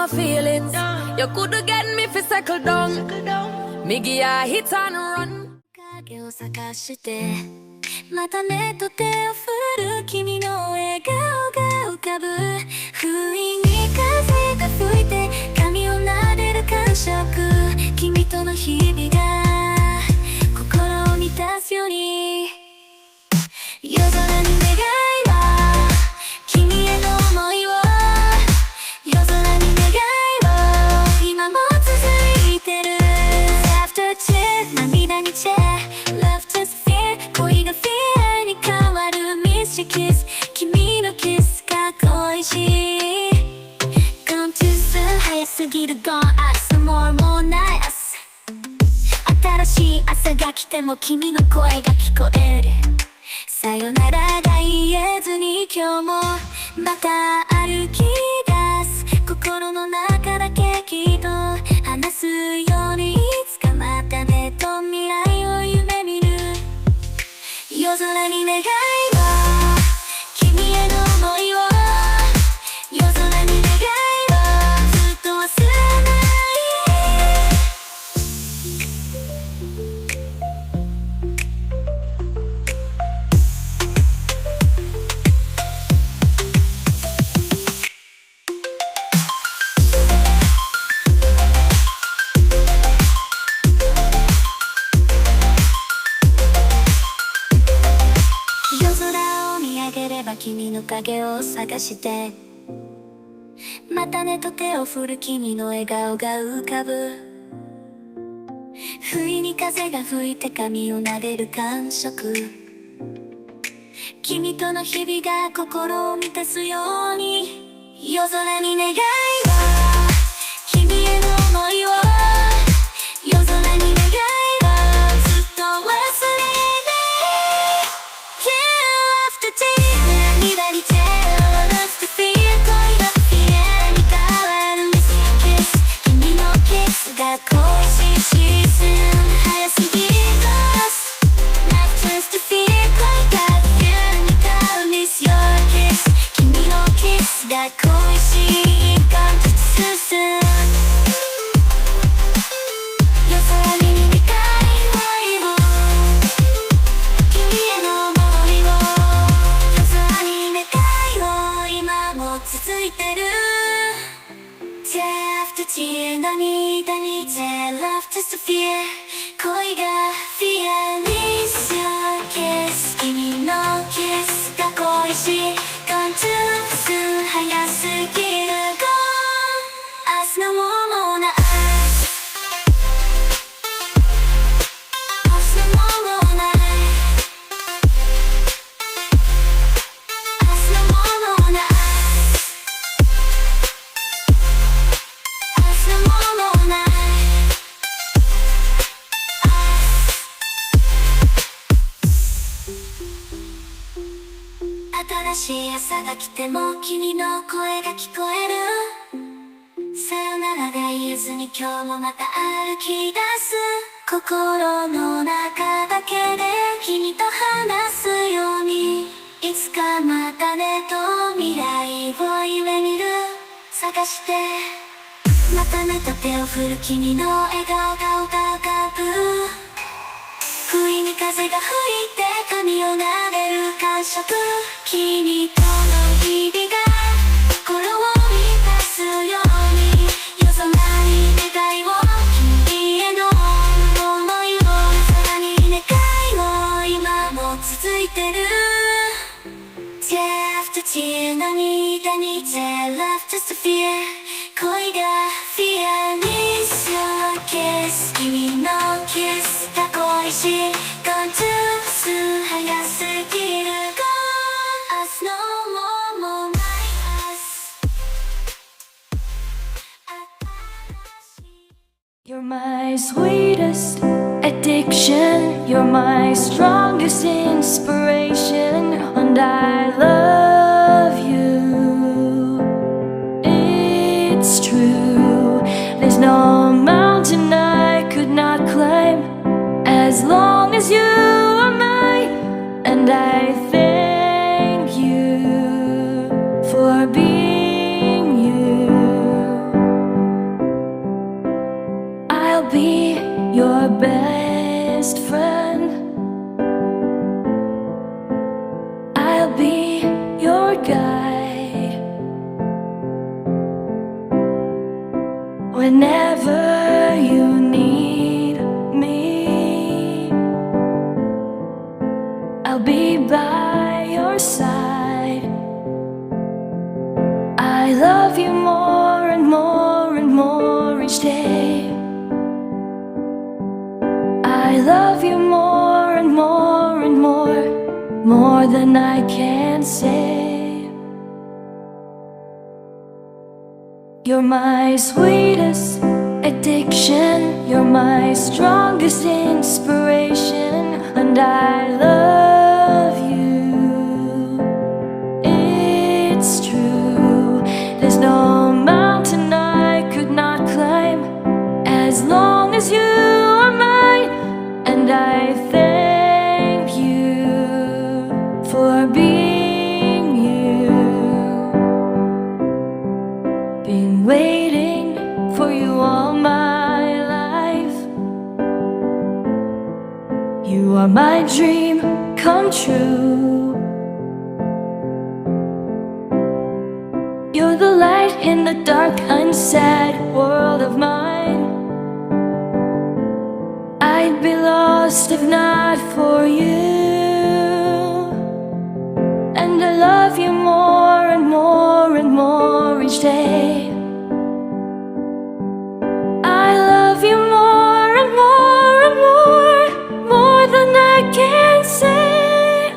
my feelings. You coulda get me fi settle down. Me give ya a hit and run. 影を探してまたねと手を振る君の笑顔が浮かぶ。不意に風が吹いて髪を撫でる感触。君との日々が心を満たすように。夜空に願いは君への想いを。夜空に願いは今も続いてる。 After cheer 涙にチェ Love just fear 恋がフィアに変わる。Mystic kiss 君のキスが恋しい。 Gone too soon 早すぎる Gone out some more もうない明日。新しい朝が来ても君の声が聞こえる。さよならが言えずに今日もまた歩き出す。心の中だけきっと話すように。いつかまたねと未来を夢見る。夜空に願いは君への想いを。夜空に願いはずっと忘れない。君の影を探してまたねと手を振る君の笑顔が浮かぶ。不意に風が吹いて髪を撫でる感触。君との日々が心を満たすように。夜空に願いは君への想いを。夜空に願いはずっと忘れない。 After tea 涙に手を出すフィア。恋がフィアに変わる。 Missing kiss 君のキスが恋しい。シーズン早すぎる Not just a fear 恋がフィアに変わる。Miss your kiss 君のキスが恋しい。感じ進む。夜空に願いを君への想いを。夜空に願いを今も続いてる。 Tear after tear 涙に Tear love just a fear 恋が Fear Miss your kiss 君のキスが恋しい。 Gone too soon 早すぎる Gone 明日のもうない。明日のもうない。明日のもうない。明日のもうない。新しい朝が来ても君の声が聞こえる。さよならが言えずに今日もまた歩き出す。心の中だけで君と話すように。いつかまたねと未来を夢見る。探してまたねと手を振る君の笑顔が浮かぶ。不意に風が吹いて髪を撫でる感触。君との日々が心を満たすように。夜空に願いを君への想いを。夜空に願いを今も続いてる。 Tear after tear 涙に Tear love just a fear 恋が Fear Miss your kiss 君のキスが恋しい。 Gone too soon 早すぎる Gone 明日のもうない明日。 You're my sweetest addiction. You're my strongest inspiration. And I love you. It's true. There's no mountain I could not climb as long as you are mine. And I thank you for being you. whenever you need me. I'll be by your side. I love you more and more and more each day. I love you more and more and more than I can say. You're my sweetest addiction, you're my strongest inspiration, and I love you. It's true, there's no mountain I could not climb as long as you are mine, and I thank you for being you. Been waiting for you all my life. You are my dream come true. You're the light in the dark, unsad world of mine. I'd be lost if not for you. And I love you more and more and more each day. I love you more and more and more than I can say.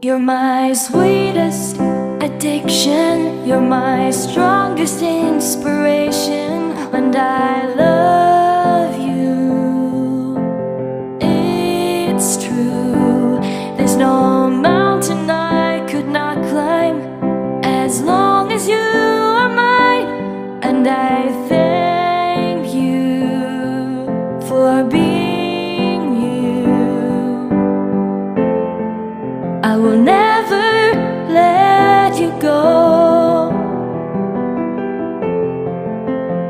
You're my sweetest addiction, you're my strongest inspiration, and I love you. It's true, there's no mountain I could not climb as long as you are mine, and I thank you for being you. I will never let you go.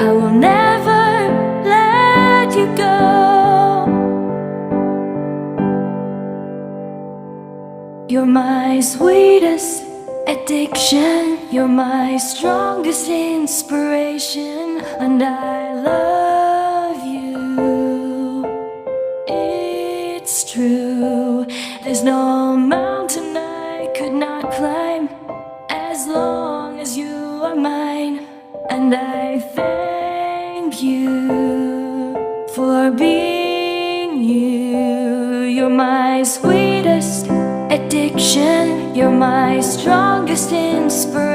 I will never let you go. You're my sweetest addiction, you're my strongest inspiration, and I love you. It's true, there's no mountain I could not climb as long as you are mine, and I thank you for being you. You're my sweetest addiction, you're my strongest inspiration.